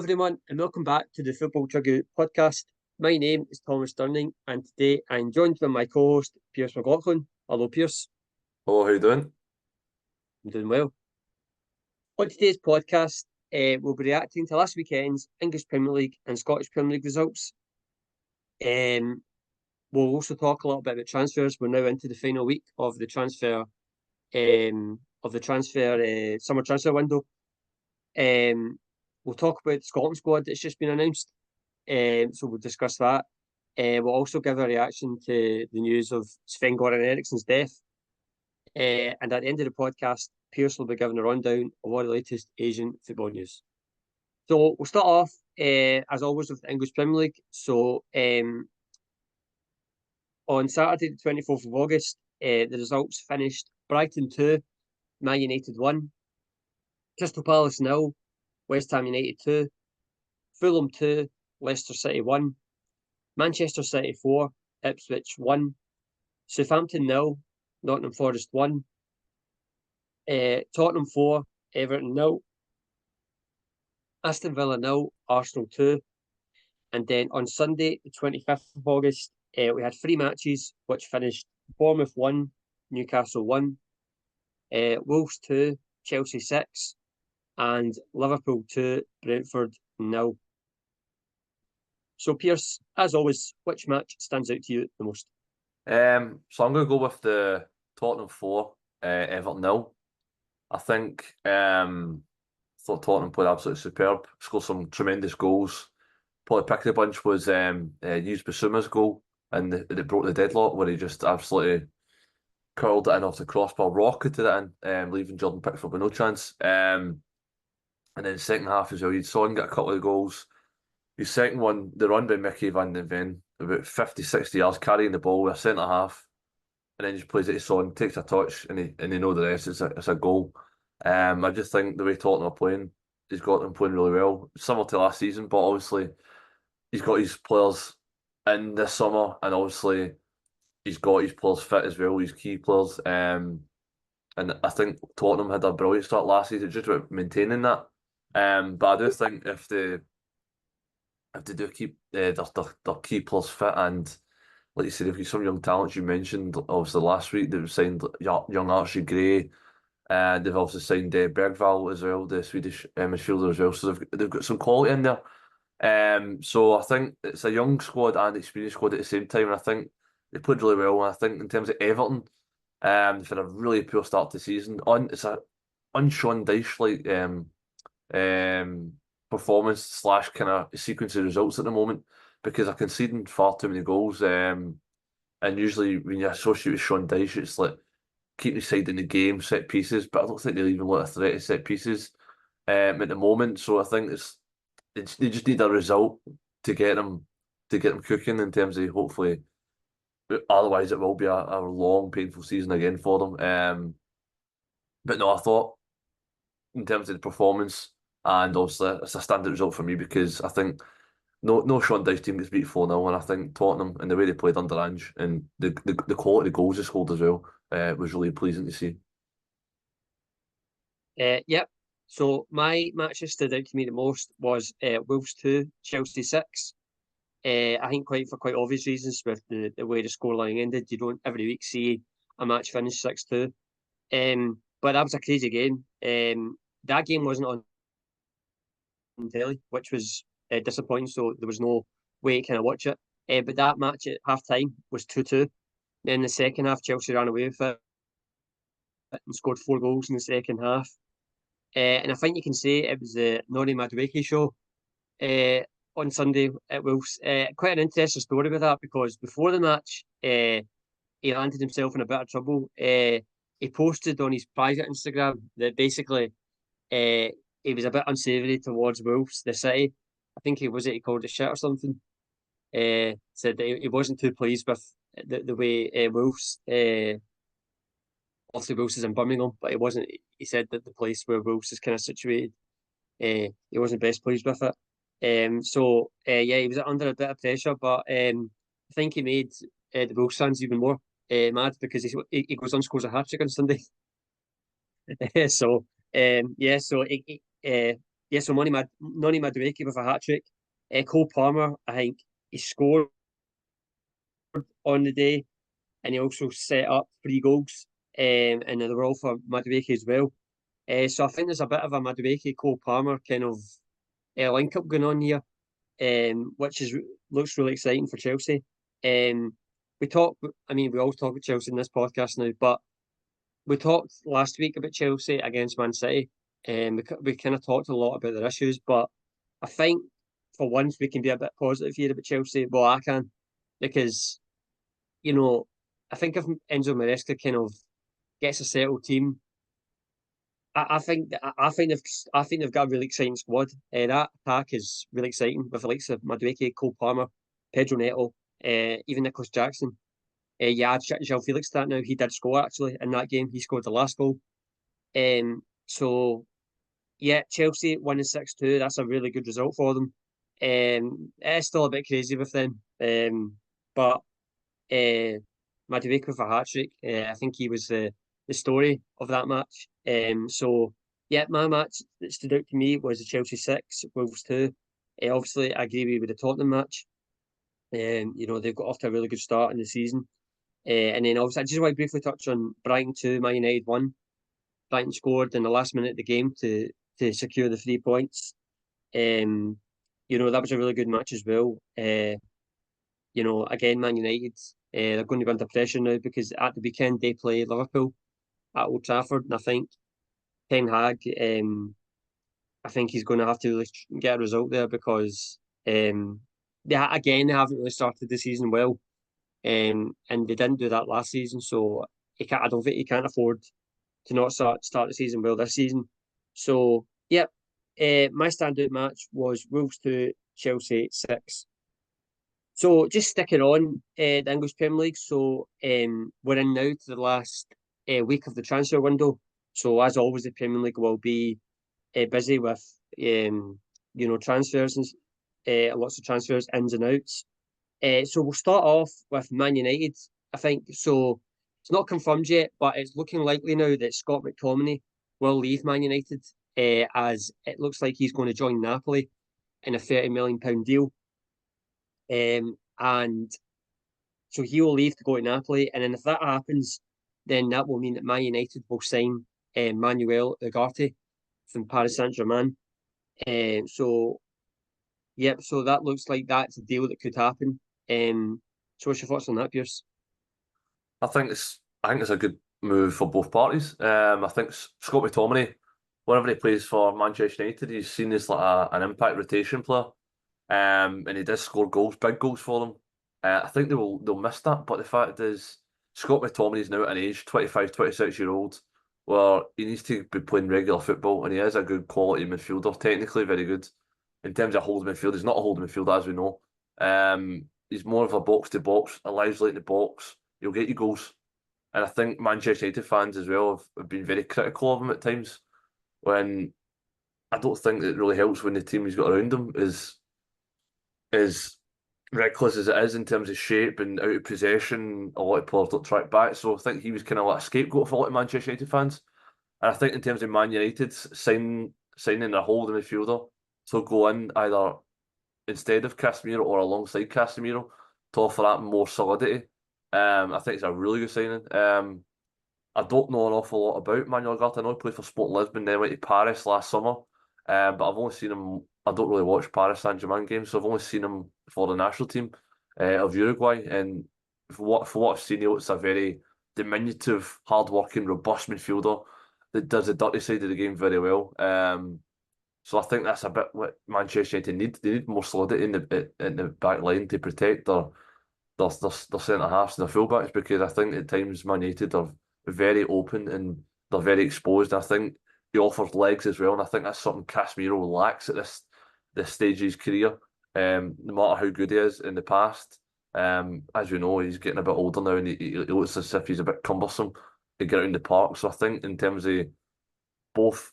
everyone, and welcome back to the Football Chuggu Podcast. My name is Thomas Durning, and today I'm joined by my co-host, Pearse McLaughlin. Hello, Pearse. Hello, how you doing? I'm doing well. On today's podcast, we'll be reacting to last weekend's English Premier League and Scottish Premier League results. We'll also talk a little bit about transfers. We're now into the final week of the summer transfer window. We'll talk about the Scotland squad that's just been announced. So we'll discuss that. We'll also give a reaction to the news of Sven Goran Eriksson's death. And at the end of the podcast, Pearse will be giving a rundown of all the latest Asian football news. So we'll start off, as always, with the English Premier League. So on Saturday, the 24th of August, the results finished: Brighton 2, Man United 1, Crystal Palace 0, West Ham United 2, Fulham 2, Leicester City 1, Manchester City 4, Ipswich 1, Southampton 0, Nottingham Forest 1, Tottenham 4, Everton 0, Aston Villa 0, Arsenal 2. And then on Sunday, the 25th of August, we had 3 matches which finished: Bournemouth 1, Newcastle 1, Wolves 2, Chelsea 6, and Liverpool 2, Brentford 0. So, Pearse, as always, which match stands out to you the most? So I'm going to go with the Tottenham 4, Everton 0. I think thought Tottenham played absolutely superb, scored some tremendous goals. Probably pick of the bunch was Yves Bissouma's goal, and it broke the deadlock where he just absolutely curled it in off the crossbar, rocketed it in, leaving Jordan Pickford with no chance. And then second half as well, you'd saw him get a couple of goals. His second one, the run by Mickey van den Ven, about 50-60 yards, carrying the ball with a centre half, and then just plays it to Son, takes a touch, and they know the rest. It's a goal. I just think the way Tottenham are playing, he's got them playing really well, similar to last season, but obviously he's got his players in this summer, and obviously he's got his players fit as well, his key players. And I think Tottenham had a brilliant start last season, just about maintaining that. But I do think if they do keep their key players fit, and like you said, if you some young talents you mentioned, obviously last week they've signed young Archie Gray, and they've also signed Bergvall as well, the Swedish midfielder as well. So they've got some quality in there. So I think it's a young squad and experienced squad at the same time, and I think they played really well. And I think in terms of Everton, they've had a really poor start to the season. It's a un-Sean Dyche-like performance / kind of sequence of results at the moment, because they're conceding far too many goals. And usually when you associate with Sean Dyche, it's like keep the side in the game, set pieces, but I don't think they'll even look a threat at set pieces at the moment. So I think they just need a result to get them cooking in terms of hopefully. Otherwise, it will be a long, painful season again for them. But no, I thought in terms of the performance, and obviously it's a standard result for me, because I think no Sean Dyche team gets beat 4-0, and I think Tottenham and the way they played under Ange and the quality of goals they scored as well was really pleasing to see. Yep. So my match that stood out to me the most was Wolves 2, Chelsea 6. I think for quite obvious reasons, with the way the scoreline ended. You don't every week see a match finish 6-2. But that was a crazy game. That game wasn't on telly, which was disappointing, so there was no way to kind of watch it. But that match at half time was 2-2. Then the second half, Chelsea ran away with it and scored 4 goals in the second half. And I think you can say it was the Noni Madueke show on Sunday at Wolves. Quite an interesting story with that, because before the match, he landed himself in a bit of trouble. He posted on his private Instagram that basically he was a bit unsavoury towards Wolves, the city. I think he called it shit or something. Said that he wasn't too pleased with the way Wolves. Obviously, Wolves is in Birmingham, but he wasn't. He said that the place where Wolves is kind of situated, he wasn't best pleased with it. So he was under a bit of pressure, but I think he made the Wolves fans even more mad, because he goes on and scores a hat trick on Sunday. So so Noni Madueke with a hat-trick. Cole Palmer, I think he scored on the day, and he also set up 3 goals, and they were all for Madueke as well. So I think there's a bit of a Madueke Cole Palmer kind of link up going on here, which looks really exciting for Chelsea. We we all talk about Chelsea in this podcast now, but we talked last week about Chelsea against Man City, and we kind of talked a lot about their issues, but I think for once we can be a bit positive here about Chelsea. Well, I can, because I think if Enzo Maresca kind of gets a settled team, I think they've got a really exciting squad. That attack is really exciting with the likes of Madueke, Cole Palmer, Pedro Neto, even Nicholas Jackson. Yeah, João Felix that now. He did score actually in that game. He scored the last goal. So yeah, Chelsea winning 6-2. That's a really good result for them. It's still a bit crazy with them. But Madueke with a hat trick. I think he was the story of that match. So yeah, my match that stood out to me was the Chelsea 6, Wolves 2. Obviously, I agree with the Tottenham match. They've got off to a really good start in the season. And then obviously, I just want to briefly touch on Brighton 2, Man United 1. Brighton scored in the last minute of the game to secure the 3 points. That was a really good match as well. Again, Man United, they're going to be under pressure now because at the weekend they play Liverpool at Old Trafford, and I think Ten Hag, I think he's going to have to really get a result there because they haven't really started the season well, and they didn't do that last season, so I don't think he can't afford to not start the season well this season. So, yep, my standout match was Wolves 2, Chelsea 6. So, just sticking on the English Premier League. So, we're in now to the last week of the transfer window. So, as always, the Premier League will be busy with transfers and lots of transfers, ins and outs. So, we'll start off with Man United, I think. So, it's not confirmed yet, but it's looking likely now that Scott McTominay will leave Man United, as it looks like he's going to join Napoli in a £30 million deal. And so he will leave to go to Napoli. And then if that happens, then that will mean that Man United will sign Manuel Ugarte from Paris Saint-Germain. So that looks like that's a deal that could happen. So what's your thoughts on that, Pearse? I think it's a good move for both parties. I think Scott McTominay, whenever he plays for Manchester United, he's seen as like an impact rotation player. And he does score goals, big goals for them. I think they'll miss that, but the fact is, Scott McTominay is now at an age, 25, 26-year-old, where he needs to be playing regular football, and he is a good quality midfielder, technically very good. In terms of holding midfield, he's not a holding midfielder, as we know. He's more of a box-to-box, a lively in the box. He'll get you goals. And I think Manchester United fans as well have been very critical of him at times, when I don't think it really helps when the team he's got around him is reckless as it is in terms of shape and out of possession. A lot of players don't track back, so I think he was kind of like a scapegoat for a lot of Manchester United fans. And I think in terms of Man United signing a holding midfielder to go in either instead of Casemiro or alongside Casemiro to offer that more solidity, I think it's a really good signing. I don't know an awful lot about Manuel Ugarte. I know he played for Sporting Lisbon, then went to Paris last summer, but I've only seen him. I don't really watch Paris Saint-Germain games, so I've only seen him for the national team of Uruguay. And for what I've seen, he looks a very diminutive, hard-working, robust midfielder that does the dirty side of the game very well. So I think that's a bit what Manchester United need. They need more solidity in the back line to protect their centre-halves and their full-backs, because I think at times Man United are very open and they're very exposed. And I think he offers legs as well, and I think that's something Casemiro lacks at this stage of his career. No matter how good he is in the past, as we know, he's getting a bit older now, and he looks as if he's a bit cumbersome to get out in the park. So I think in terms of both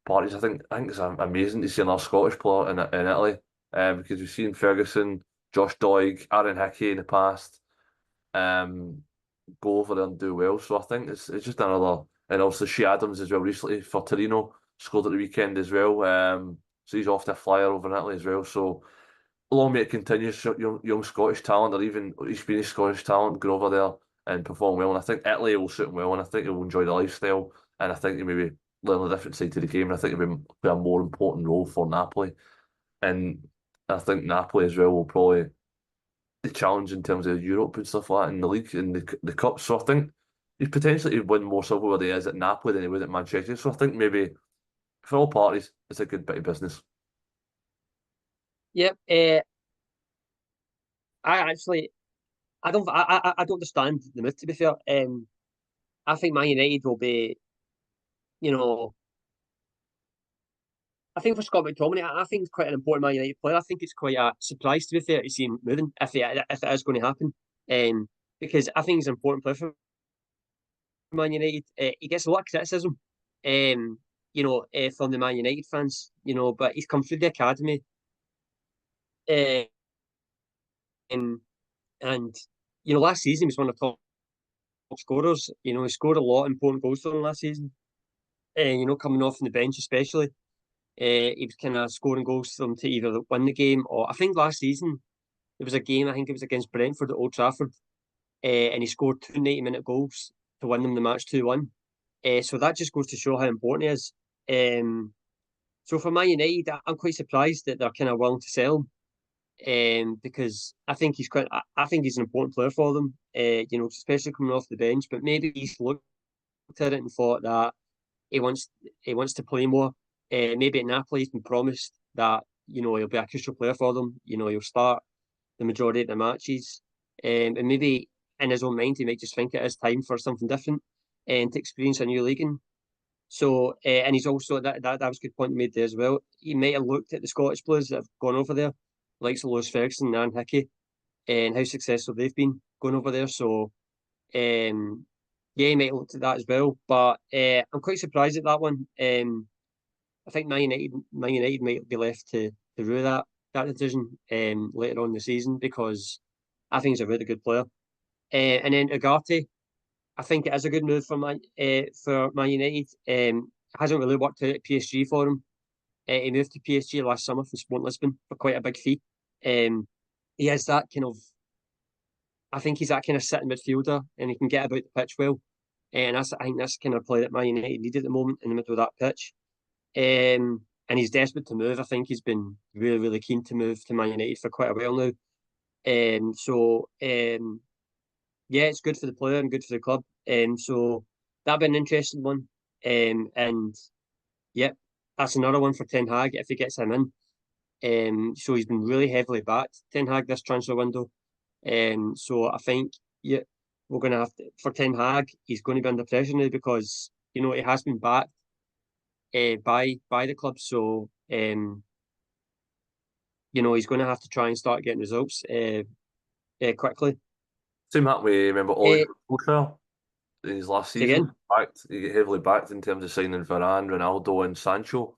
parties, I think it's amazing to see another Scottish player in Italy, because we've seen Ferguson, Josh Doig, Aaron Hickey in the past go over there and do well. So I think it's just another, and also Shea Adams as well recently for Torino, scored at the weekend as well. So he's off to a flyer over in Italy as well. So long may it continue, young Scottish talent or even experienced Scottish talent go over there and perform well. And I think Italy will suit him well, and I think he'll enjoy the lifestyle. And I think he maybe learn a different side to the game. And I think he'll play a more important role for Napoli. And I think Napoli as well will probably the challenge in terms of Europe and stuff like that in the league and the cup. So I think he's potentially to win more silverware than he is at Napoli than he would at Manchester. So I think maybe for all parties, it's a good bit of business. Yep. I don't understand the move, to be fair. I think Man United will be, you know, I think for Scott McTominay, I think it's quite an important Man United player. I think it's quite a surprise, to be fair, to see him moving if it is going to happen. Because I think he's an important player for Man United. He gets a lot of criticism, from the Man United fans, but he's come through the academy. Um, and last season he was one of the top scorers. He scored a lot of important goals for them last season. Coming off from the bench especially. He was kind of scoring goals for them to either win the game or I think last season there was a game, I think it was against Brentford at Old Trafford, and he scored 2 90-minute goals to win them the match 2-1. So that just goes to show how important he is. So for Man United, I'm quite surprised that they're kind of willing to sell him, because I think he's an important player for them. Especially coming off the bench. But maybe he's looked at it and thought that he wants to play more. Maybe at Napoli he's been promised that he'll be a crucial player for them. He'll start the majority of the matches, and maybe in his own mind he might just think it is time for something different and to experience a new league. So, and he's also that was a good point made there as well. He might have looked at the Scottish players that have gone over there, like Lewis Ferguson and Aaron Hickey, and how successful they've been going over there. So, yeah, he might have looked at that as well. But I'm quite surprised at that one. I think Man United might be left to rue that decision later on in the season, because I think he's a really good player. And then Ugarte, I think it is a good move for Man United. It hasn't really worked out at PSG for him. He moved to PSG last summer from Sport Lisbon for quite a big fee. He has that kind of, I think he's that kind of sitting midfielder, and he can get about the pitch well. And I think that's the kind of play that Man United need at the moment in the middle of that pitch. And he's desperate to move. I think he's been really, really keen to move to Man United for quite a while now. Yeah, it's good for the player and good for the club. So that'd be an interesting one. And yep, that's another one for Ten Hag if he gets him in. So he's been really heavily backed, Ten Hag, this transfer window. So I think we're going to have to, for Ten Hag, he's going to be under pressure now, because he has been backed by the club. So he's going to have to try and start getting results quickly. Same that way. Remember Ole Solskjaer in his last season? He get heavily backed in terms of signing Varane, Ronaldo, and Sancho.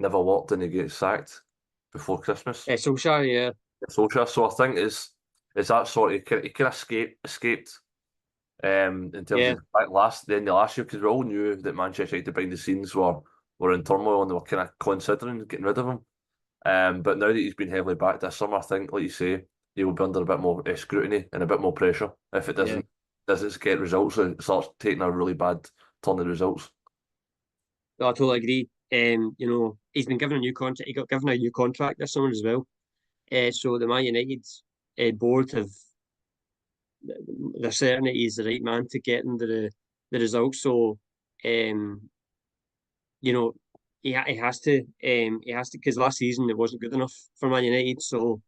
Never worked, and he gets sacked before Christmas. Solskjaer, yeah. Solskjaer. So I think it's that sort of he kind of escaped. In terms of the end of last year, because we all knew that Manchester United behind the scenes were in turmoil and they were kind of considering getting rid of him. But now that he's been heavily backed this summer, I think, like you say, he will be under a bit more scrutiny and a bit more pressure if it doesn't get results. So it starts taking a really bad turn of results. No, I totally agree. He's been given a new contract. He got given a new contract this summer as well. So the Man United board they're certain that he's the right man to get into the results. So, he has to because last season it wasn't good enough for Man United. So,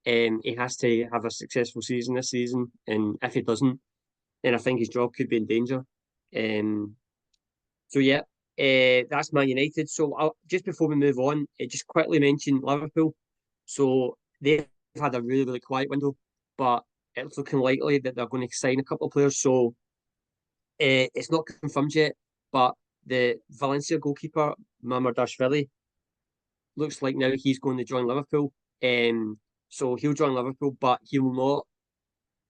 he has to have a successful season this season, and if he doesn't, then I think his job could be in danger. So yeah, that's Man United. So just before we move on, just quickly mention Liverpool. So they've had a really, really quiet window, but it's looking likely that they're going to sign a couple of players. So it's not confirmed yet, but the Valencia goalkeeper, Mamardashvili, looks like now he's going to join Liverpool. So he'll join Liverpool, but he will not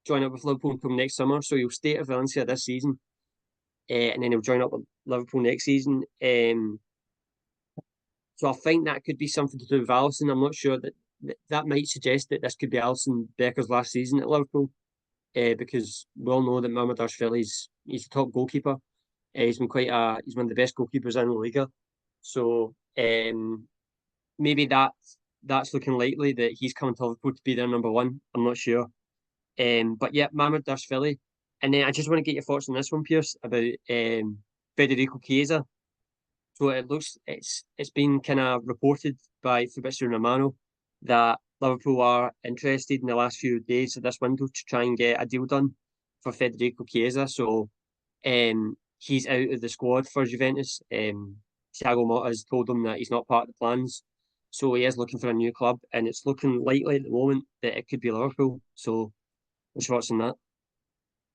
join up with Liverpool until next summer. So he'll stay at Valencia this season, and then he'll join up with Liverpool next season. So I think that could be something to do with Alisson. I'm not sure that might suggest that this could be Alisson Becker's last season at Liverpool, because we all know that Mamadou he's the top goalkeeper. He's one of the best goalkeepers in La Liga. So maybe that's looking likely that he's coming to Liverpool to be their number one. I'm not sure. But yeah, Mamadou. And then I just want to get your thoughts on this one, Pearse, about Federico Chiesa. So it's been kind of reported by Fabrizio Romano that Liverpool are interested in the last few days of this window to try and get a deal done for Federico Chiesa. So he's out of the squad for Juventus. Thiago Motta has told him that he's not part of the plans. So he is looking for a new club, and it's looking likely at the moment that it could be Liverpool. So what's your thoughts on that?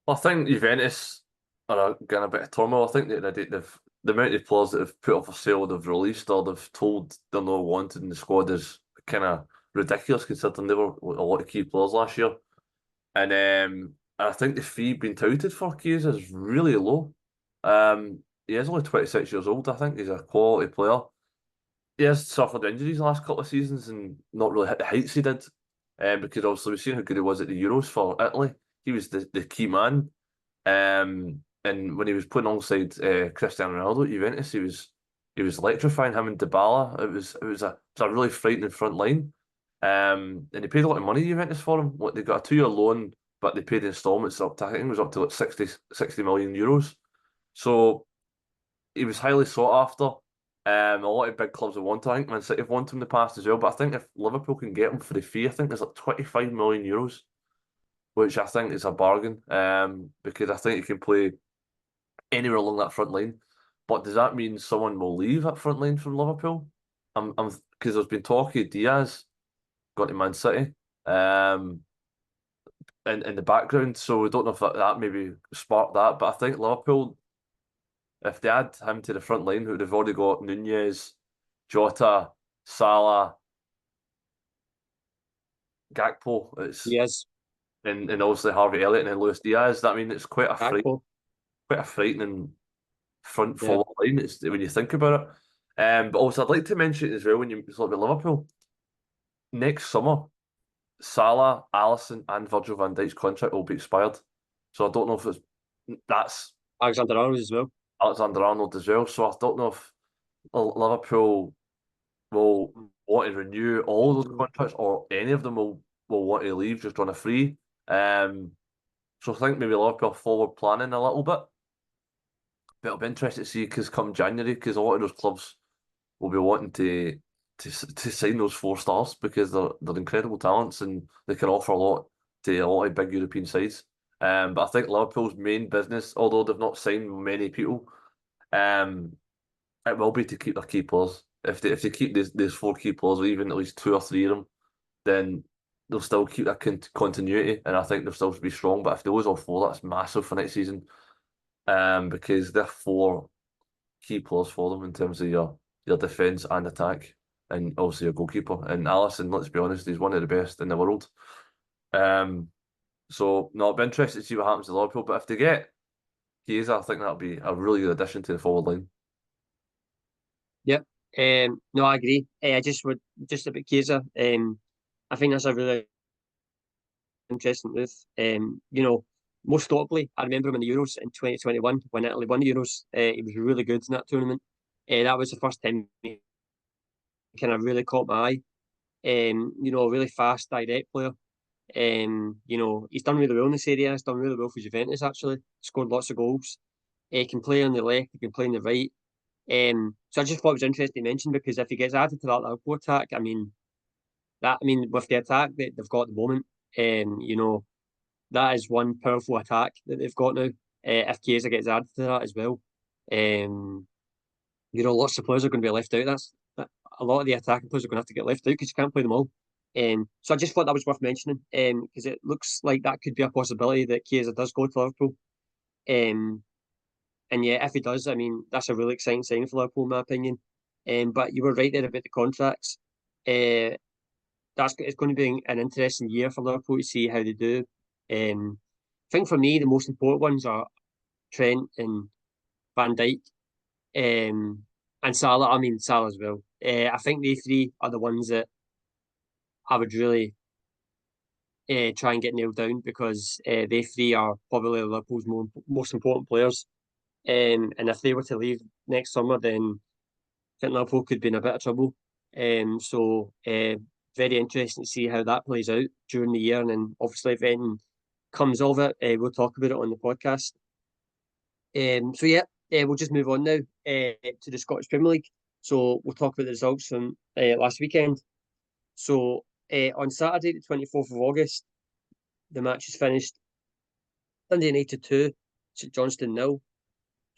Well, I think Juventus are getting a bit of turmoil. I think that the amount of players that have put up for sale, they've released, or they've told they're not wanted in the squad is kind of ridiculous, considering they were a lot of key players last year. And I think the fee being touted for Chiesa is really low. He is only 26 years old. I think he's a quality player. He has suffered injuries the last couple of seasons and not really hit the heights he did. Because obviously we've seen how good he was at the Euros for Italy. He was the key man. And when he was putting alongside Cristiano Ronaldo at Juventus, he was electrifying him and Dybala. It was a really frightening front line. And they paid a lot of money to Juventus for him. Like, they got a 2-year loan, but they paid installments up to, I think it was up to like 60 million euros. So he was highly sought after. A lot of big clubs have wanted him. I think Man City have wanted him in the past as well. But I think if Liverpool can get him for the fee, I think there's like 25 million euros, which I think is a bargain. Because I think he can play anywhere along that front line. But does that mean someone will leave that front line from Liverpool? Because there's been talk of Diaz going to Man City, in the background. So we don't know if that maybe sparked that. But I think Liverpool, if they add him to the front line, who they've already got Nunez, Jota, Salah, Gakpo, Yes, and obviously Harvey Elliott and then Luis Diaz. That means it's quite Gakpo. quite a frightening front Yeah. forward line. It's when you think about it. But also I'd like to mention as well when you talk about Liverpool next summer, Salah, Alisson, and Virgil van Dijk's contract will be expired. So I don't know if that's Alexander-Arnold as well. Alexander-Arnold as well. So I don't know if Liverpool will want to renew all those contracts or any of them will want to leave just on a free. So I think maybe Liverpool are forward planning a little bit. But it'll be interesting to see because come January, because a lot of those clubs will be wanting to sign those 4 stars because they're incredible talents and they can offer a lot to a lot of big European sides. But I think Liverpool's main business, although they've not signed many people, it will be to keep their key players. If they keep these 4 key players, or even at least 2 or 3 of them, then they'll still keep that continuity, and I think they'll still be strong. But if they lose all 4, that's massive for next season. Because they're 4 key players for them in terms of your defence and attack, and obviously your goalkeeper. And Alisson, let's be honest, he's one of the best in the world. So no, I'll be interested to see what happens to Liverpool. But if they get Chiesa, I think that'll be a really good addition to the forward line. Yep. No, I agree. I just about Chiesa. I think that's a really interesting move. Most notably, I remember him in the Euros in 2021 when Italy won the Euros. He was really good in that tournament. That was the first time he kind of really caught my eye. A really fast, direct player. He's done really well in this area. He's done really well for Juventus, actually. Scored lots of goals. He can play on the left, he can play on the right. So I just thought it was interesting to mention because if he gets added to that Liverpool attack, with the attack that they've got at the moment, that is one powerful attack that they've got now. If Chiesa gets added to that as well, lots of players are going to be left out. A lot of the attacking players are going to have to get left out because you can't play them all. So I just thought that was worth mentioning because it looks like that could be a possibility that Chiesa does go to Liverpool. And yeah, if he does, that's a really exciting sign for Liverpool, in my opinion. But you were right there about the contracts. It's going to be an interesting year for Liverpool to see how they do. I think for me, the most important ones are Trent and Van Dijk. And Salah, I mean Salah as well. I think they three are the ones that I would really try and get nailed down because they three are probably Liverpool's most important players. And if they were to leave next summer, then I think Liverpool could be in a bit of trouble. Very interesting to see how that plays out during the year. And then obviously, if anything comes of it, we'll talk about it on the podcast. We'll just move on now to the Scottish Premier League. So we'll talk about the results from last weekend. So on Saturday, the 24th of August, the match is finished. Dundee United 2, St Johnstone 0,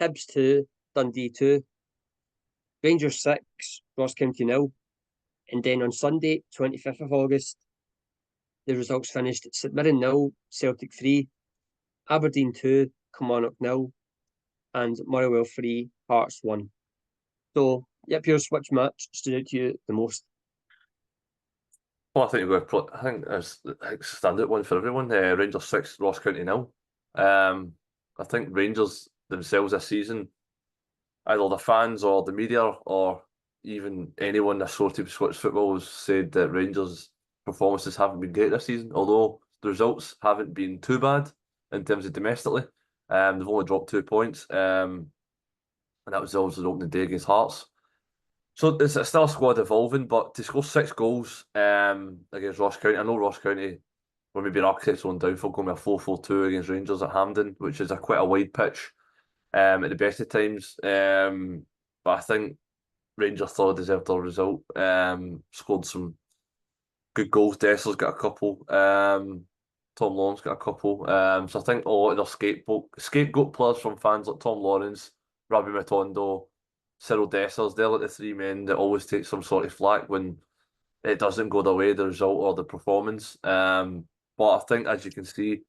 Hibs 2, Dundee 2, Rangers 6, Ross County 0. And then on Sunday, 25th of August, the results finished St Mirren 0, Celtic 3, Aberdeen 2, Kilmarnock 0, and Motherwell 3, Hearts 1. So, yeah, Pearse, which match stood out to you the most? Well, I think there's a standout one for everyone. Rangers 6, Ross County 0. I think Rangers themselves this season, either the fans or the media or even anyone associated with Scottish football has said that Rangers' performances haven't been great this season, although the results haven't been too bad in terms of domestically. They've only dropped 2 points, and that was obviously the opening day against Hearts. So it's still a squad evolving, but to score 6 goals against Ross County, I know Ross County were maybe an architects on downfall, going with a 4-4-2 against Rangers at Hampden, which is quite a wide pitch at the best of times. But I think Rangers thought deserved their result. Scored some good goals. Dessler's got a couple. Tom Lawrence got a couple. So I think a lot of their scapegoat players from fans like Tom Lawrence, Rabbi Matondo, Cyril Dessers, they're like the three men that always take some sort of flack when it doesn't go their way, the result or the performance. But I think, as you can see,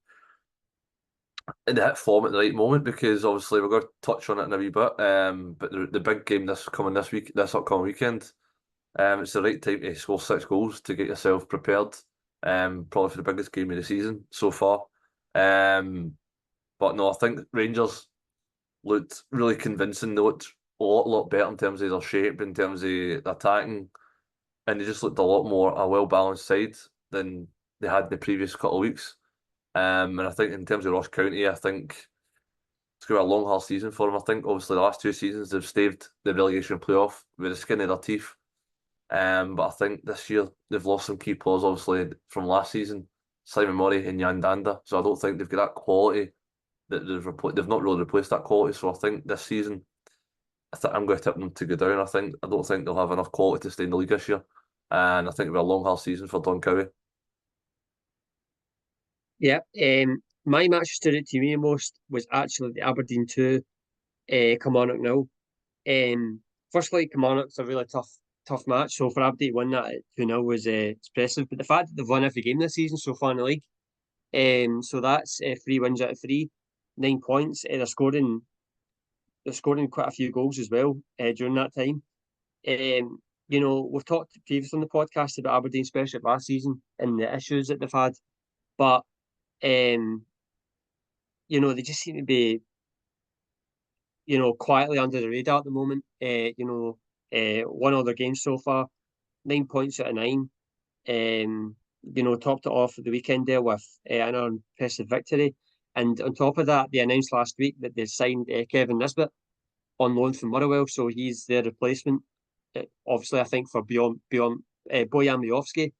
in the hit form at the right moment, because obviously we're going to touch on it in a wee bit. But the big game this upcoming weekend, it's the right time to score 6 goals to get yourself prepared. Probably for the biggest game of the season so far. But no, I think Rangers looked really convincing. They looked a lot better in terms of their shape, in terms of attacking, and they just looked a lot more a well-balanced side than they had in the previous couple of weeks. And I think in terms of Ross County, I think it's going to be a long, hard season for them. I think obviously the last 2 seasons they've staved the relegation playoff with the skin of their teeth. But I think this year they've lost some key players, obviously from last season, Simon Murray and Jan Danda. So I don't think they've got that quality that they've not really replaced that quality. So I think this season, I'm going to tip them to go down. I don't think they'll have enough quality to stay in the league this year, and I think it'll be a long, hard season for Doncowie. Yeah, my match stood out to me most was actually the Aberdeen 2, Kilmarnock 0. Firstly, Kilmarnock's a really tough match, so for Aberdeen to win that at 2-0 was expressive. But the fact that they've won every game this season so far in the league, so that's 3 wins out of 3, 9 points. They're scoring quite a few goals as well during that time. We've talked previously on the podcast about Aberdeen, especially last season, and the issues that they've had. But they just seem to be, quietly under the radar at the moment. Won all their games so far, 9 points out of 9. Topped it off at the weekend there with another impressive victory. And on top of that, they announced last week that they signed Kevin Nisbet on loan from Motherwell, so he's their replacement. Obviously, I think for Bojan Miovski.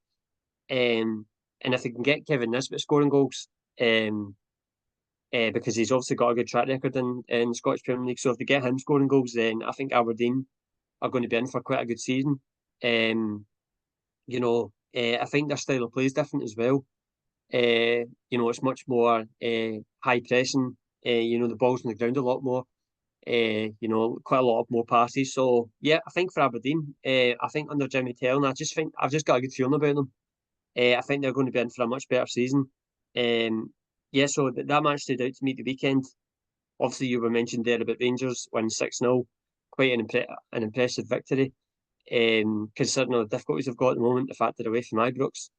And if they can get Kevin Nisbet scoring goals, because he's obviously got a good track record in Scottish Premier League, so if they get him scoring goals, then I think Aberdeen are going to be in for quite a good season. I think their style of play is different as well. It's much more high pressing. The ball's on the ground a lot more. Quite a lot of more passes. So yeah, I think for Aberdeen, I think under Jimmy Tellin, I've just got a good feeling about them. I think they're going to be in for a much better season. So that match stood out to me the weekend. Obviously, you were mentioned there about Rangers winning 6-0, quite an impressive victory. Considering all the difficulties they've got at the moment, the fact they're away from Ibrox.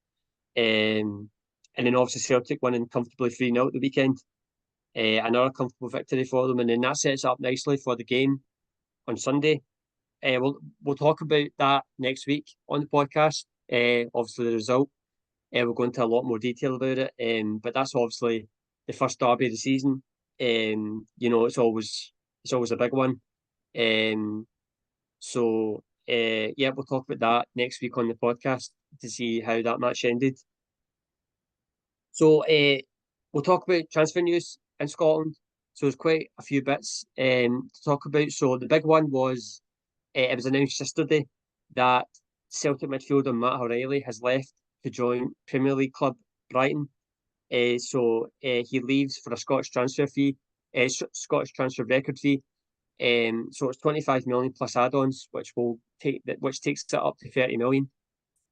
And then obviously Celtic winning comfortably 3-0 at the weekend. Another comfortable victory for them, and then that sets up nicely for the game on Sunday. we'll talk about that next week on the podcast. Obviously the result. We'll go into a lot more detail about it. But that's obviously the first derby of the season. It's always a big one. We'll talk about that next week on the podcast to see how that match ended. So we'll talk about transfer news in Scotland. So there's quite a few bits to talk about. So the big one was it was announced yesterday that Celtic midfielder Matt O'Reilly has left to join Premier League club Brighton. He leaves for a Scottish transfer fee, Scottish transfer record fee. So it's 25 million plus add-ons, which takes it up to 30 million.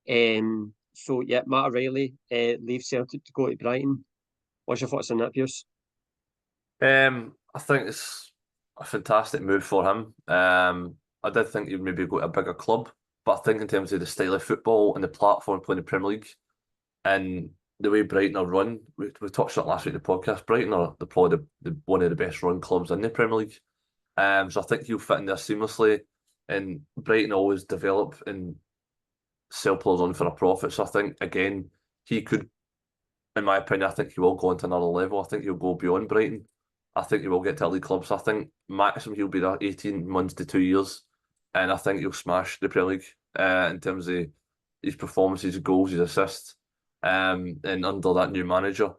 Matt O'Reilly leaves Celtic to go to Brighton. What's your thoughts on that, Pearse? I think it's a fantastic move for him. I did think he'd maybe go to a bigger club, but I think in terms of the style of football and the platform playing the Premier League and the way Brighton are run, we touched on it last week in the podcast. Brighton are probably one of the best run clubs in the Premier League. So I think he'll fit in there seamlessly. And Brighton always develop and sell players on for a profit. So I think, again, he could, in my opinion, I think he will go into another level. I think he'll go beyond Brighton. I think he will get to a league club. So I think maximum he'll be there 18 months to 2 years. And I think he'll smash the Premier League in terms of his performances, his goals, his assists, and under that new manager.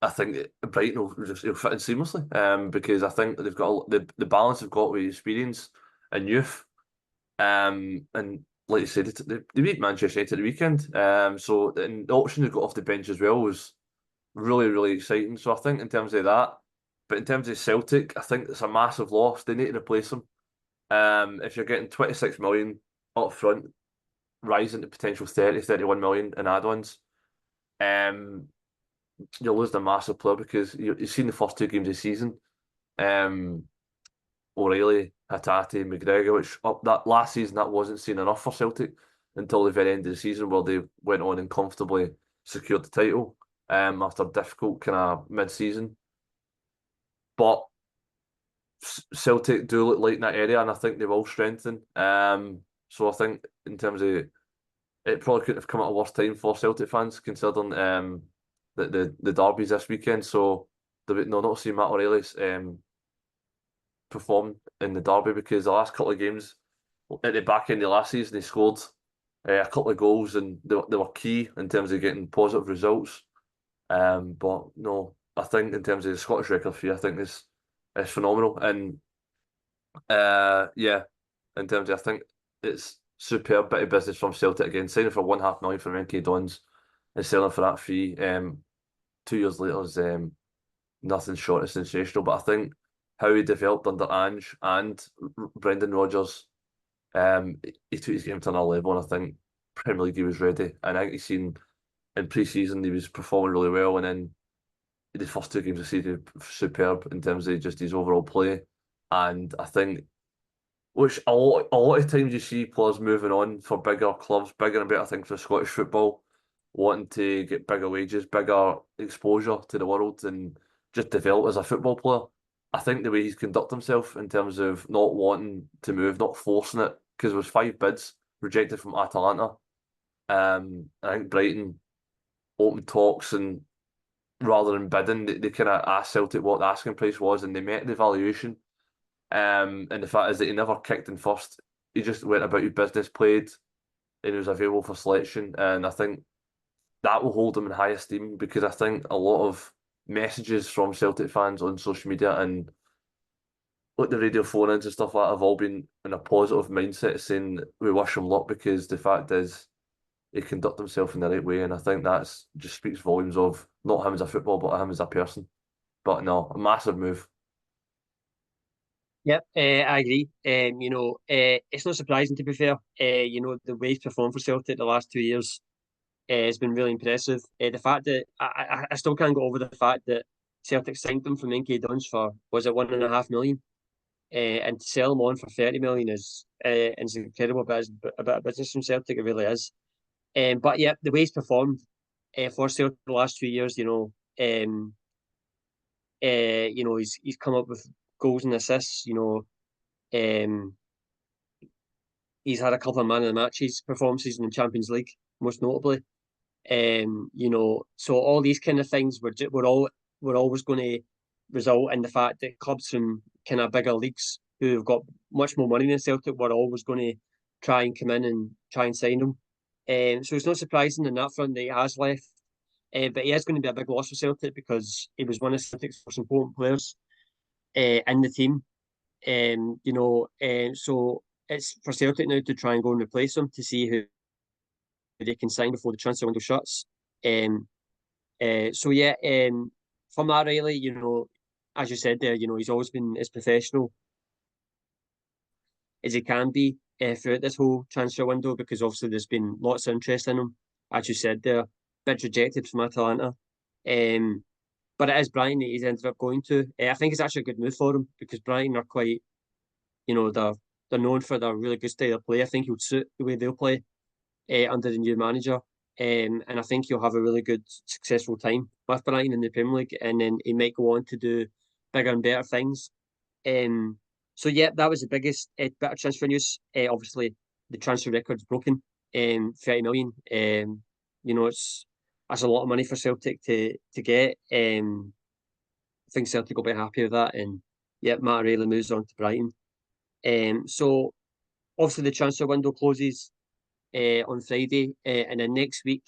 I think Brighton will fit in seamlessly because I think they've got the balance they've got with experience and youth. And like you said, they beat Manchester United at the weekend. So the option they got off the bench as well was really, really exciting. So I think in terms of that, but in terms of Celtic, I think it's a massive loss. They need to replace him. If you're getting 26 million up front, rising to potential 30, 31 million in add-ons, you'll lose a massive player because you've seen the first two games of the season. O'Reilly, Hatate, McGregor, which that last season that wasn't seen enough for Celtic until the very end of the season where they went on and comfortably secured the title after a difficult kind of mid-season. But Celtic do look like in that area, and I think they will strengthen. So I think in terms of it, probably couldn't have come at a worse time for Celtic fans considering the derbies this weekend. So not seeing Matt O'Reilly's perform in the derby because the last couple of games at the back end of last season he scored a couple of goals and they were key in terms of getting positive results. But no, I think in terms of the Scottish record fee, I think it's phenomenal. And in terms of I think it's superb bit of business from Celtic again, signing for £1.5 million from MK Dons and selling for that fee 2 years later is nothing short of sensational. But I think how he developed under Ange and Brendan Rodgers, he took his game to another level, and I think Premier League he was ready. And I think he's seen in pre-season he was performing really well, and then the first two games of the season superb in terms of just his overall play. And I think, which a lot of times you see players moving on for bigger clubs, bigger and better things for Scottish football, wanting to get bigger wages, bigger exposure to the world, and just develop as a football player. I think the way he's conducted himself in terms of not wanting to move, not forcing it, because there was 5 bids rejected from Atalanta. I think Brighton opened talks, and rather than bidding, they kind of asked Celtic what the asking price was, and they met the valuation. And the fact is that he never kicked in first. He just went about his business, played, and he was available for selection. And I think that will hold him in high esteem because I think a lot of messages from Celtic fans on social media and like the radio phone-ins and stuff like that have all been in a positive mindset saying we wish him luck because the fact is he conducted himself in the right way, and I think that's just speaks volumes of not him as a footballer but him as a person. But no, a massive move. Yep, I agree. It's not surprising to be fair. The way he's performed for Celtic the last 2 years has been really impressive. The fact that I still can't go over the fact that Celtic signed him from NK Dons for, was it 1.5 million? And to sell him on for 30 million is incredible bit of business from Celtic. It really is. But yeah, the way he's performed for Celtic the last 2 years, You know, he's come up with goals and assists. You know, he's had a couple of man of the matches performances in the Champions League, most notably. You know, so all these kind of things were always going to result in the fact that clubs from kind of bigger leagues who have got much more money than Celtic were always going to try and come in and try and sign him. So it's not surprising on that front that he has left. But he is going to be a big loss for Celtic because he was one of Celtic's most important players in the team. You know, so it's for Celtic now to try and go and replace him to see who they can sign before the transfer window shuts. So yeah, for Matt Riley, you know, as you said there, you know, he's always been as professional as he can be throughout this whole transfer window because obviously there's been lots of interest in him. As you said there, bid rejected from Atalanta. But it is Brighton that he's ended up going to. I think it's actually a good move for him because Brighton are quite, you know, they're known for their really good style of play. I think he would suit the way they'll play under the new manager. And I think he'll have a really good, successful time with Brighton in the Premier League, and then he might go on to do bigger and better things. So yeah, that was the biggest bit of transfer news. Obviously, the transfer record's broken. 30 million. You know, that's a lot of money for Celtic to get. I think Celtic will be happy with that, and yeah, Matt O'Reilly moves on to Brighton. So obviously the transfer window closes on Friday, and then next week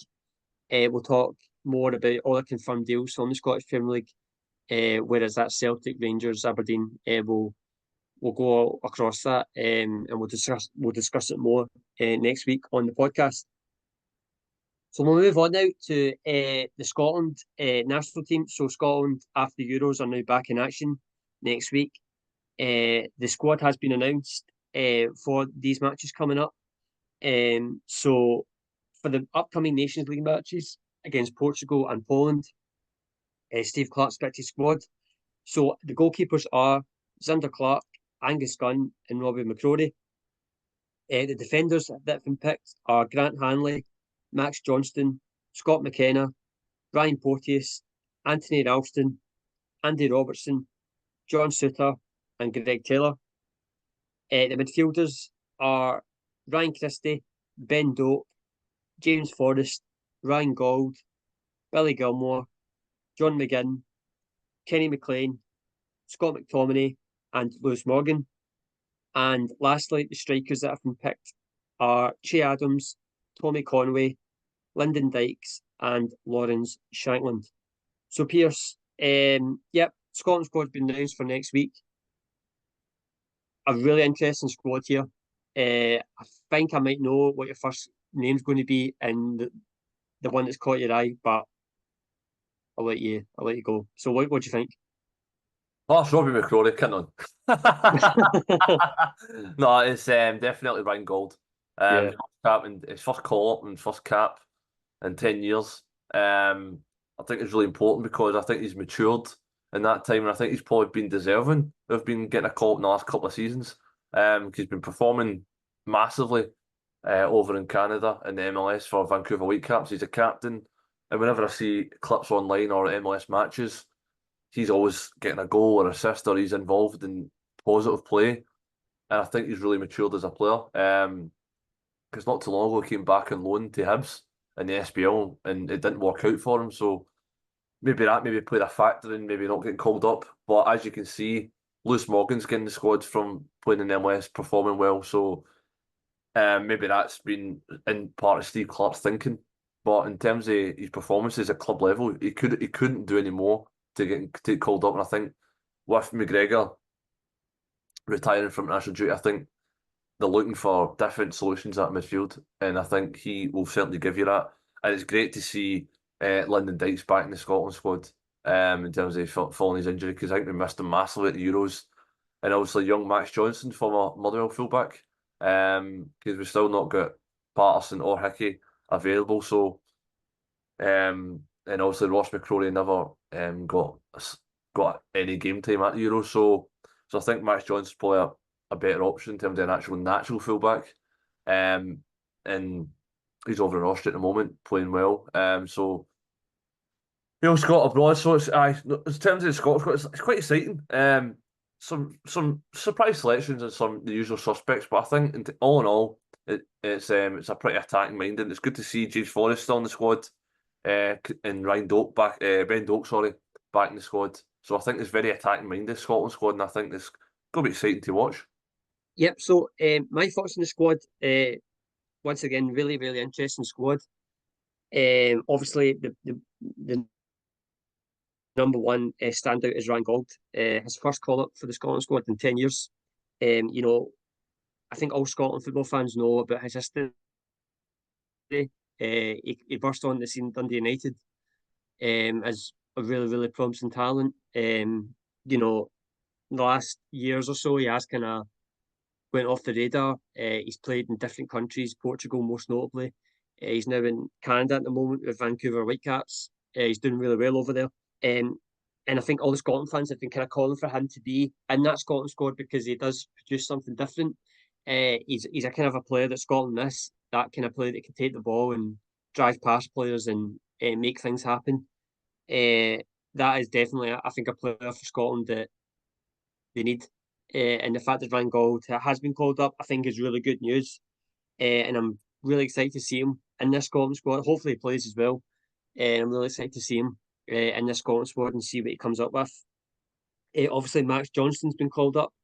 we'll talk more about all the confirmed deals from the Scottish Premier League. Whereas that Celtic, Rangers, Aberdeen, we'll go across that, and we'll discuss it more next week on the podcast. So we'll move on now to the Scotland national team. So Scotland after the Euros are now back in action next week. The squad has been announced for these matches coming up. So for the upcoming Nations League matches against Portugal and Poland, Steve Clarke's picked his squad. So the goalkeepers are Zander Clark, Angus Gunn, and Robbie McCrory. The defenders that have been picked are Grant Hanley, Max Johnston, Scott McKenna, Brian Porteous, Anthony Ralston, Andy Robertson, John Suter, and Greg Taylor. The midfielders are Ryan Christie, Ben Doak, James Forrest, Ryan Gold, Billy Gilmore, John McGinn, Kenny McLean, Scott McTominay, and Lewis Morgan. And lastly, the strikers that have been picked are Che Adams, Tommy Conway, Lyndon Dykes, and Lawrence Shankland. So Pearse, yep, Scotland squad's been announced for next week. A really interesting squad here. I think I might know what your first name's going to be and the one that's caught your eye, but I'll let you go. So what do you think? Oh, it's Robbie McCrory, kidding on. No, it's definitely Ryan Gold. Yeah. His first call up and first cap in 10 years. I think it's really important because I think he's matured in that time, and I think he's probably been deserving of been getting a call up in the last couple of seasons. He's been performing massively over in Canada in the MLS for Vancouver Whitecaps. He's a captain, and whenever I see clips online or MLS matches, he's always getting a goal or assist, or he's involved in positive play. And I think he's really matured as a player. Because not too long ago he came back on loan to Hibs in the SPL and it didn't work out for him. So maybe played a factor in maybe not getting called up. But as you can see, Lewis Morgan's getting the squad from playing in the MLS, performing well. So maybe that's been in part of Steve Clarke's thinking. But in terms of his performances at club level, he couldn't do any more to get called up. And I think with McGregor retiring from national duty, I think they're looking for different solutions at midfield, and I think he will certainly give you that. And it's great to see Lyndon Dykes back in the Scotland squad in terms of following his injury, because I think we missed him massively at the Euros. And obviously young Max Johnson, former Motherwell fullback, because we've still not got Patterson or Hickey available. So, and obviously Ross McCrory never got any game time at the Euros. So I think Max Johnson's probably a better option in terms of an actual natural fullback. And he's over in Austria at the moment, playing well. So We also got abroad, so it's in terms of the Scottish squad, it's quite exciting. Some surprise selections and some the usual suspects, but I think all in all, it's a pretty attacking mind, and it's good to see James Forrest still in the squad, and Ryan Doak back, Ben Doak, sorry, back in the squad. So I think it's very attacking minded Scotland squad, and I think it's going to be exciting to watch. Yep. So my thoughts on the squad. Once again, really, really interesting squad. Obviously, the number one standout is Ryan Gold. His first call up for the Scotland squad in 10 years. You know, I think all Scotland football fans know about his history. He burst on the scene Dundee United as a really, really promising talent. You know, the last years or so, he has kind of went off the radar. He's played in different countries, Portugal most notably. He's now in Canada at the moment with Vancouver Whitecaps. He's doing really well over there. And I think all the Scotland fans have been kind of calling for him to be in that Scotland squad because he does produce something different. He's a kind of a player that Scotland miss, that kind of player that can take the ball and drive past players and make things happen. That is definitely, I think, a player for Scotland that they need. And the fact that Ryan Gold has been called up, I think, is really good news. And I'm really excited to see him in this Scotland squad. Hopefully, he plays as well. I'm really excited to see him in this Scotland squad and see what he comes up with. Obviously, Max Johnston's been called up.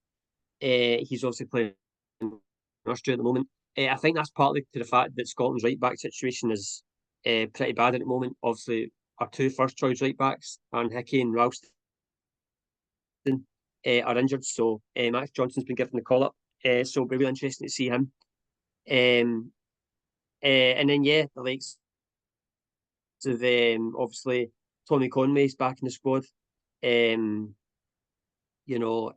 He's obviously playing in Austria at the moment. I think that's partly to the fact that Scotland's right back situation is pretty bad at the moment. Obviously, our two first choice right backs, Aaron Hickey and Ralston, are injured. So Max Johnston's been given the call up. So it'll be really interesting to see him. And then, yeah, the likes of obviously Tommy Conway's back in the squad. Um, you know,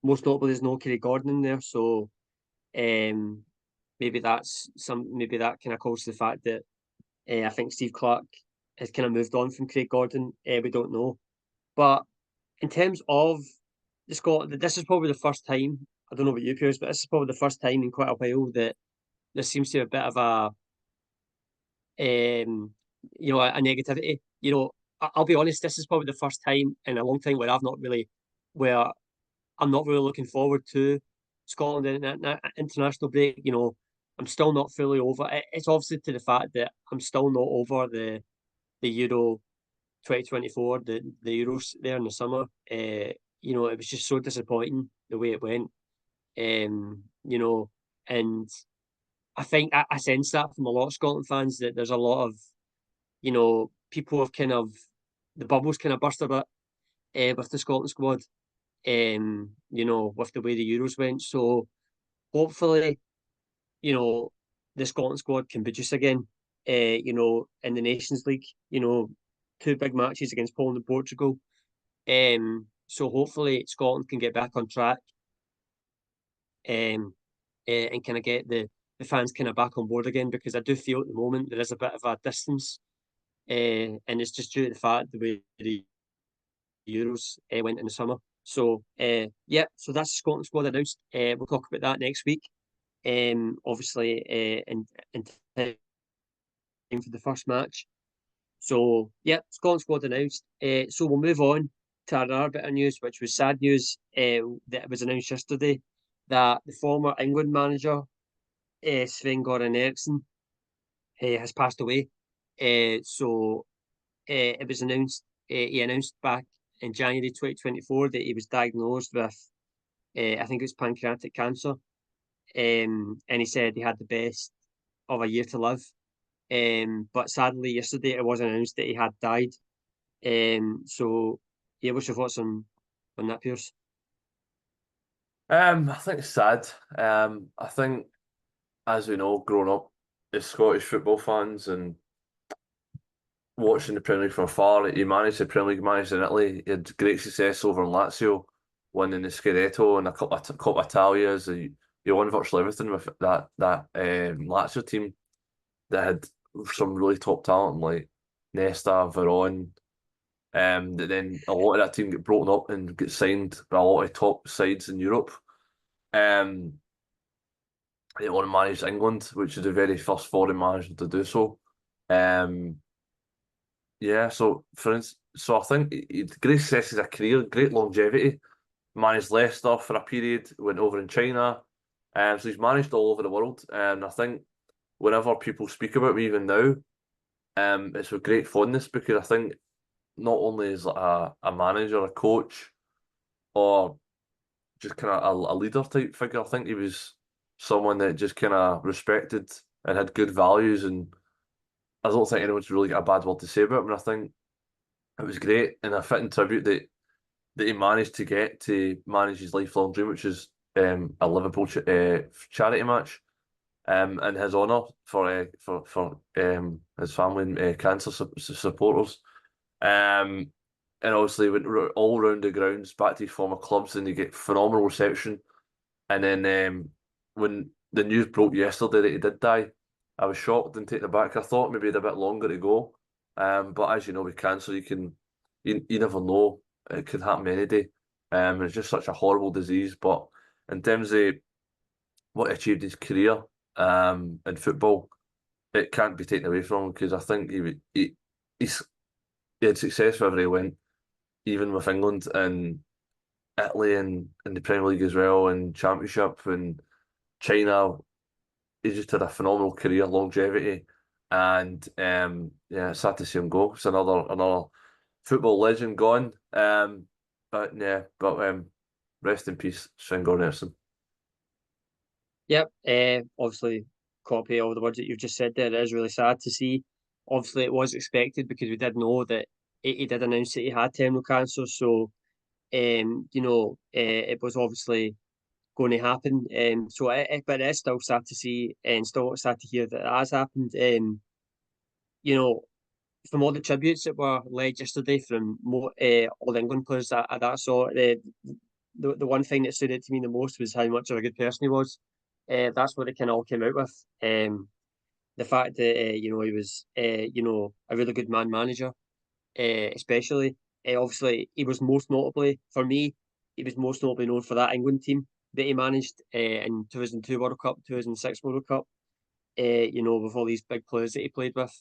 most notably there's no Kerry Gordon in there. So maybe that kind of calls to the fact that I think Steve Clarke has kind of moved on from Craig Gordon. We don't know. But in terms of the Scotland, this is probably the first time, I don't know about you, Piers, but this is probably the first time in quite a while that there seems to be a bit of a negativity. I'll be honest, this is probably the first time in a long time where I'm not really looking forward to Scotland in an international break. I'm still not fully over it. It's obviously to the fact that I'm still not over the Euro 2024, the Euros there in the summer. It was just so disappointing the way it went. And I think I sense that from a lot of Scotland fans that there's a lot of, people have the bubbles kind of burst a bit with the Scotland squad, with the way the Euros went. So hopefully, the Scotland squad can produce again, in the Nations League, two big matches against Poland and Portugal. So hopefully Scotland can get back on track, and kind of get the fans kind of back on board again, because I do feel at the moment there is a bit of a distance, and it's just due to the fact the way the Euros went in the summer. So so that's the Scotland squad announced. We'll talk about that next week. Obviously, in time for the first match. So Scotland squad announced. So we'll move on to another bit of news, which was sad news. That was announced yesterday that the former England manager, Sven Goran Eriksson, has passed away. It was announced. He announced back in January 2024 that he was diagnosed with, I think it was pancreatic cancer. And he said he had the best of a year to live. But sadly, yesterday it was announced that he had died. What's your thoughts on that, Piers? I think it's sad. I think, as we know, growing up as Scottish football fans and watching the Premier League from afar, he managed the Premier League, managed in Italy. He had great success over in Lazio, winning the Scudetto and a couple of Coppa Italias. He won virtually everything with that Lazio team that had some really top talent like Nesta, Veron. That then a lot of that team get broken up and get signed by a lot of top sides in Europe. They want to manage England, which is the very first foreign manager to do so. Yeah, so for instance, I think he had great success as a career, great longevity. Managed Leicester for a period, went over in China, so he's managed all over the world. And I think whenever people speak about him, even now, it's with great fondness because I think not only is like a manager, a coach, or just kind of a leader type figure, I think he was someone that just kind of respected and had good values. And I don't think anyone's really got a bad word to say about him. And I think it was great and a fitting tribute that he managed to get to manage his lifelong dream, which is a Liverpool charity match, in his honour for his family and cancer supporters. Um, and obviously went all around the grounds back to his former clubs, and he get phenomenal reception. And then when the news broke yesterday that he did die, I was shocked and taken aback. I thought maybe he had a bit longer to go. But as you know, with cancer, you never know. It could happen any day. It's just such a horrible disease. But in terms of what he achieved in his career in football, it can't be taken away from him because I think he's, he had success wherever he went, even with England and Italy and in the Premier League as well, and Championship and China. He just had a phenomenal career, longevity, and yeah, it's sad to see him go. It's another football legend gone. But rest in peace, Sven Goran Eriksson. Yep. Obviously, copy all the words that you've just said there. It is really sad to see. Obviously, it was expected because we did know that he did announce that he had terminal cancer. So, it was obviously going to happen. But it is still sad to see and still sad to hear that it has happened. You know, from all the tributes that were led yesterday from all the England players that I saw, the one thing that stood out to me the most was how much of a good person he was. That's what it kind of all came out with. The fact that he was a really good man manager, especially obviously he was most notably for me. He was most notably known for that England team that he managed in 2002 World Cup, 2006 World Cup. With all these big players that he played with.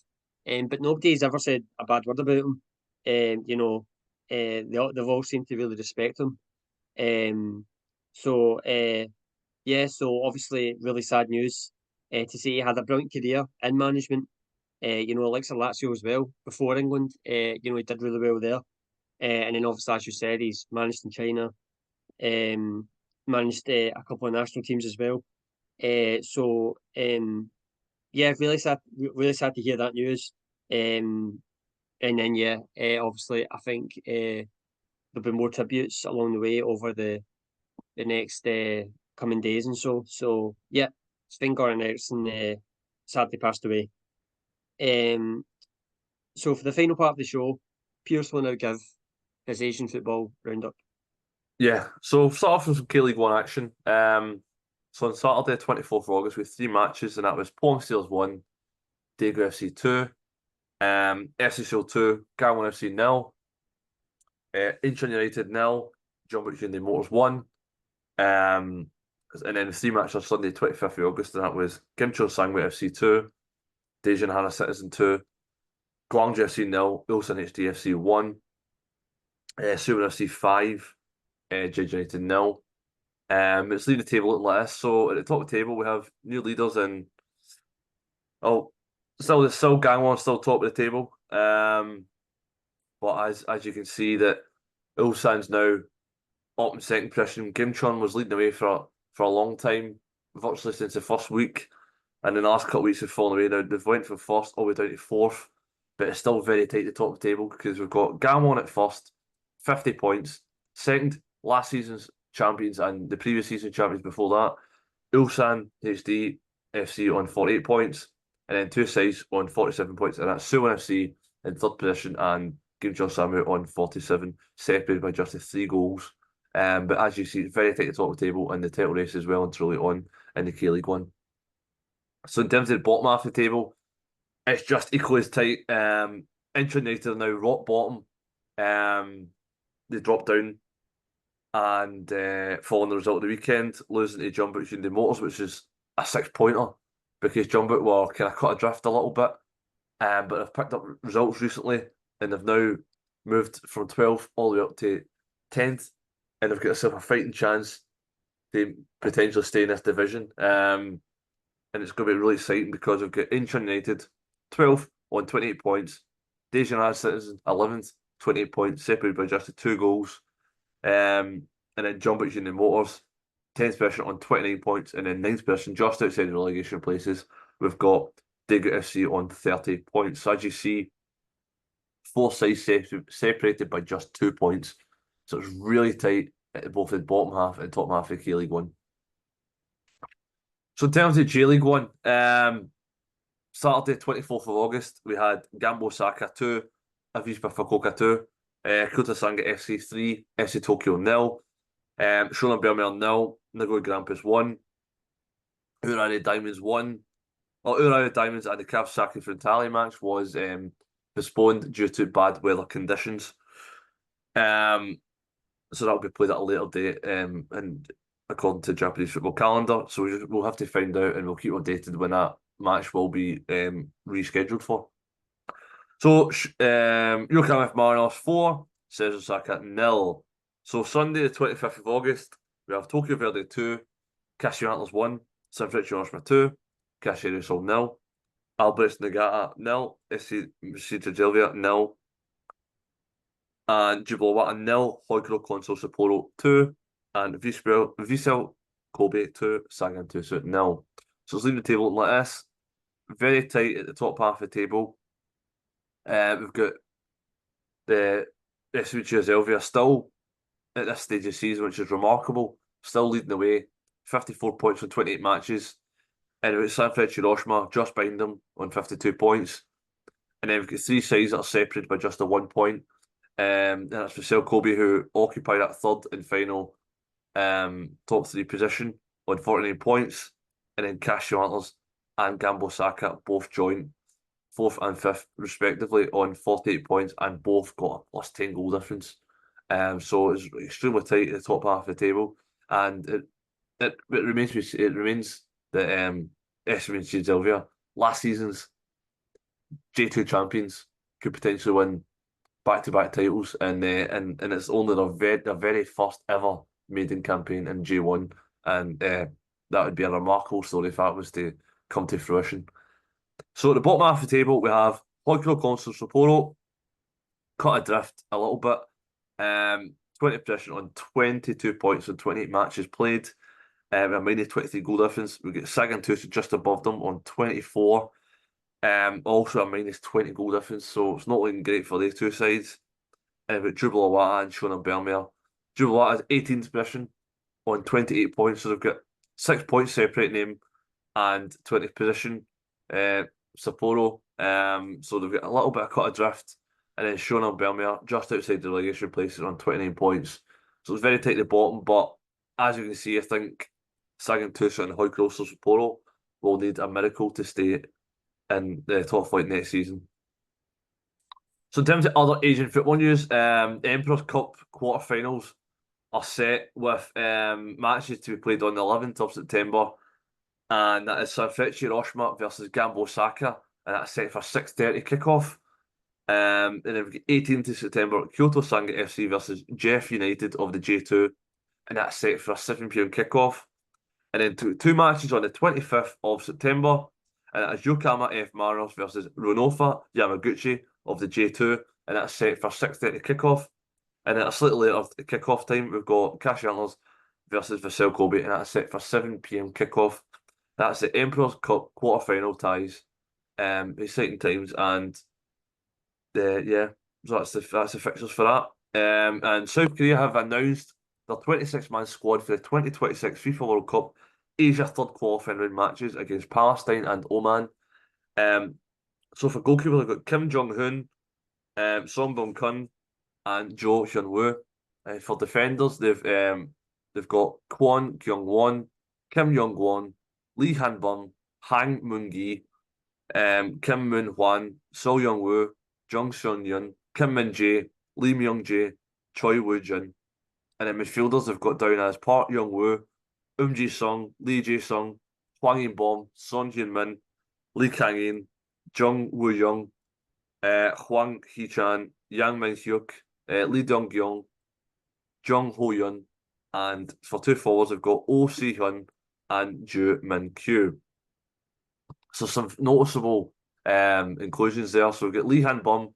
But nobody's ever said a bad word about him. They've all seemed to really respect him. So obviously really sad news to see he had a brilliant career in management. Likes of Lazio as well before England. He did really well there. And then obviously, as you said, he's managed in China, managed a couple of national teams as well. Yeah, really sad to hear that news. And then obviously, I think there'll be more tributes along the way over the next coming days and so. So yeah, Sven Goran Eriksson sadly passed away. So for the final part of the show, Pearse will now give his Asian football roundup. Yeah, so start off with some K-League 1 action. So on Saturday, 24th of August, we had 3 matches, and that was Poland Portugal 1, Daegu FC 2, SSL 2, Gangwon FC 0, Incheon United 0, Jeonbuk Hyundai Motors 1. And then the 3 matches on Sunday, 25th of August, and that was Gimcheon Sangwon FC 2, Daejeon Hana Citizen 2, Gwangju FC 0, Ulsan HD FC 1, Suwon FC 5, Jeju United 0. It's leading the table looking like this. So at the top of the table, we have new leaders in. Oh, still Gangwon, still top of the table. But as you can see, that Ulsan's now up in second position. Gimcheon was leading the way for a long time, virtually since the first week, and in the last couple of weeks have fallen away. Now they've went from first all the way down to fourth, but it's still very tight at the top of the table because we've got Gangwon at first, 50 points. Second, last season's champions and the previous season champions before that, Ulsan HD FC on 48 points, and then two sides on 47 points, and that's Suwon FC in third position and Gimcheon Sangwon on 47, separated by just 3 goals. But as you see, it's very tight at the top of the table, and the title race is well and truly on in the K-League 1. So in terms of the bottom half of the table, it's just equally as tight. Incheon United are now rock bottom. They dropped down and following the result of the weekend, losing to Jeonbuk Hyundai Motors, which is a 6-pointer because Jeonbuk were kind of cut adrift a little bit, but have picked up results recently. and they've now moved from 12th all the way up to 10th, and they've got themselves a fighting chance to potentially stay in this division. And it's going to be really exciting because we've got Incheon United 12th on 28 points, Days United Citizens 11th, 28 points, separated by just 2 goals. And then Jumbix Union Motors 10th position on 29 points, and then 9th position just outside the relegation places. We've got Diga FC on 30 points. So as you see, 4 sides separated by just 2 points. So it's really tight at both the bottom half and top half of K League One. So in terms of J League One, Saturday, 24th of August, we had Gambo Osaka 2, Avispa Fukuoka 2, Kutasanga FC 3, FC Tokyo 0, Shonan Bellmare 0, Nagoya Grampus 1, Urari Diamonds 1. Well, Urari Diamonds and the Kawasaki Frontale match was postponed due to bad weather conditions. So that'll be played at a later date, and according to Japanese football calendar. So we'll have to find out, and we'll keep updated when that match will be rescheduled for. So Yokohama F Marinos 4, Ceres Osaka 0. So Sunday the 25th of August, we have Tokyo Verde 2, Cashew Antlers 1, Sanfrecce Hiroshima 2, Kashiru Sol 0, Alberts Nagata 0, SC Musita Gelvia 0, and Jubilawata 0, Hoikuro Console Sapporo 2, and Vissel Kobe 2, Sagan 2, 0. So let's leave the table looking like this. Very tight at the top half of the table. We've got the SVG Zelvia still at this stage of the season, which is remarkable, still leading the way, 54 points from 28 matches. And we've got Sanfrecce Hiroshima just behind them on 52 points. And then we've got 3 sides that are separated by just a 1 point. And that's Vissel Kobe, who occupy that third and final top 3 position on 49 points. And then Cashew Antlers and Gambo Osaka both join 4th and 5th respectively on 48 points, and both got a plus 10 goal difference. So it's extremely tight at the top half of the table, and it remains that SVG Zelvia, last season's J2 champions, could potentially win back-to-back titles, and it's only their very first ever maiden campaign in J1, and that would be a remarkable story if that was to come to fruition. So at the bottom half of the table, we have Hoikuro Console Sapporo, cut adrift a little bit, 20th position on 22 points in 28 matches played, a minus 23 goal difference. We get Sagan Tusa just above them on 24, also a minus 20 goal difference, so it's not looking great for these two sides. And we've got Jubilawata and Shonan Bellmare. Jubilawata's 18th position on 28 points, so they've got 6 points separating them, and 20th position Sapporo. So they've got a little bit of cut adrift, and then Shonan Bellmare just outside the relegation places on 29 points. So it's very tight at the bottom, but as you can see, I think Sagan Tusa and Hoikuro Sapporo will need a miracle to stay in the top flight next season. So in terms of other Asian football news, Emperor's Cup quarterfinals are set with matches to be played on the 11th of September, and that is Sanfrecce Hiroshima versus Gambo Osaka, and that's set for 6:30 kickoff. And then we've got 18th of September, Kyoto Sanga FC versus Jeff United of the J2, and that's set for a 7 p.m. kickoff. And then two matches on the 25th of September, and that is Yokohama F Marinos versus Runofa Yamaguchi of the J2, and that's set for 6:30 kickoff. And then a slightly later kickoff time, we've got Cashew Antlers versus Vissel Kobe, and that's set for 7 p.m. kickoff. That's the Emperor's Cup quarterfinal ties. Exciting times, and so that's the fixtures for that. And South Korea have announced their 26-man squad for the 2026 FIFA World Cup Asia third qualifying round matches against Palestine and Oman. So for goalkeeper, they've got Kim Jong-hoon, Song Bong-kun, and Jo Hyun-woo. For defenders, they've got Kwon Kyung-won, Kim Yong-won, Lee Han-bum, Hang Moon-gi, Kim Moon-hwan, So Young-woo, Jung Seon-yun, Kim Min-jae, Lee Myung-jae, Choi Woo-jin. And then midfielders, they've got down as Park Young-woo, Ji-sung, Lee Jae-sung, Hwang In-bom, Son Hyun-min, Lee Kang-in, Jung Woo-young, Hwang Hee-chan, Yang Min-hyuk, Lee Dong-kyung, Jung Ho-yun, and for 2 forwards, we've got Oh Si-hyun and Ju Min-kyu. So some noticeable inclusions there. So we've got Lee Han-bum,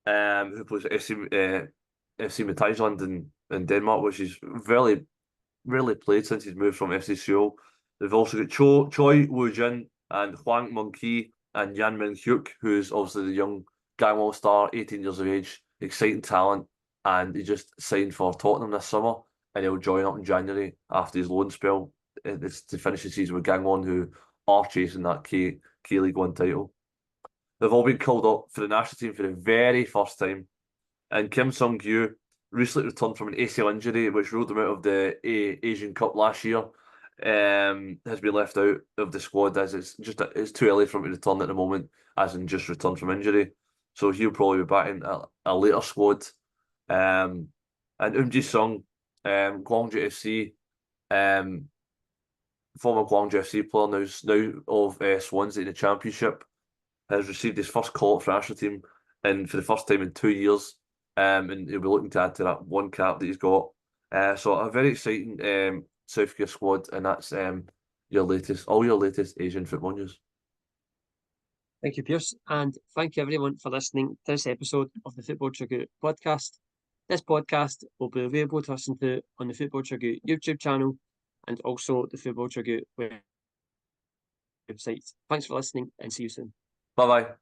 who plays FC Midtjylland in Denmark, which he's rarely played since he's moved from FC Seoul. They've also got Choi Woo-jin and Hwang Mun-ki and Yan Min-hyuk, who's obviously the young Gangwon star, 18 years of age, exciting talent, and he just signed for Tottenham this summer, and he'll join up in January after his loan spell. It's to finish the season with Gangwon, who are chasing that K League One title. They've all been called up for the national team for the very first time, and Kim Sung-gyu recently returned from an ACL injury, which ruled him out of the Asian Cup last year. Has been left out of the squad as it's too early for him to return at the moment, as in just returned from injury. So he'll probably be back in a later squad. And Ji-sung, Gwangju FC, former Gwangju FC player now of Swansea in the Championship, has received his first call-up for the national team for the first time in 2 years. And he'll be looking to add to that 1 cap that he's got. So a very exciting South Korea squad, and that's all your latest Asian football news. Thank you, Pearse, and thank you everyone for listening to this episode of the Football Chuggu Podcast. This podcast will be available to listen to on the Football Chuggu YouTube channel and also the Football Chuggu website. Thanks for listening, and see you soon. Bye-bye.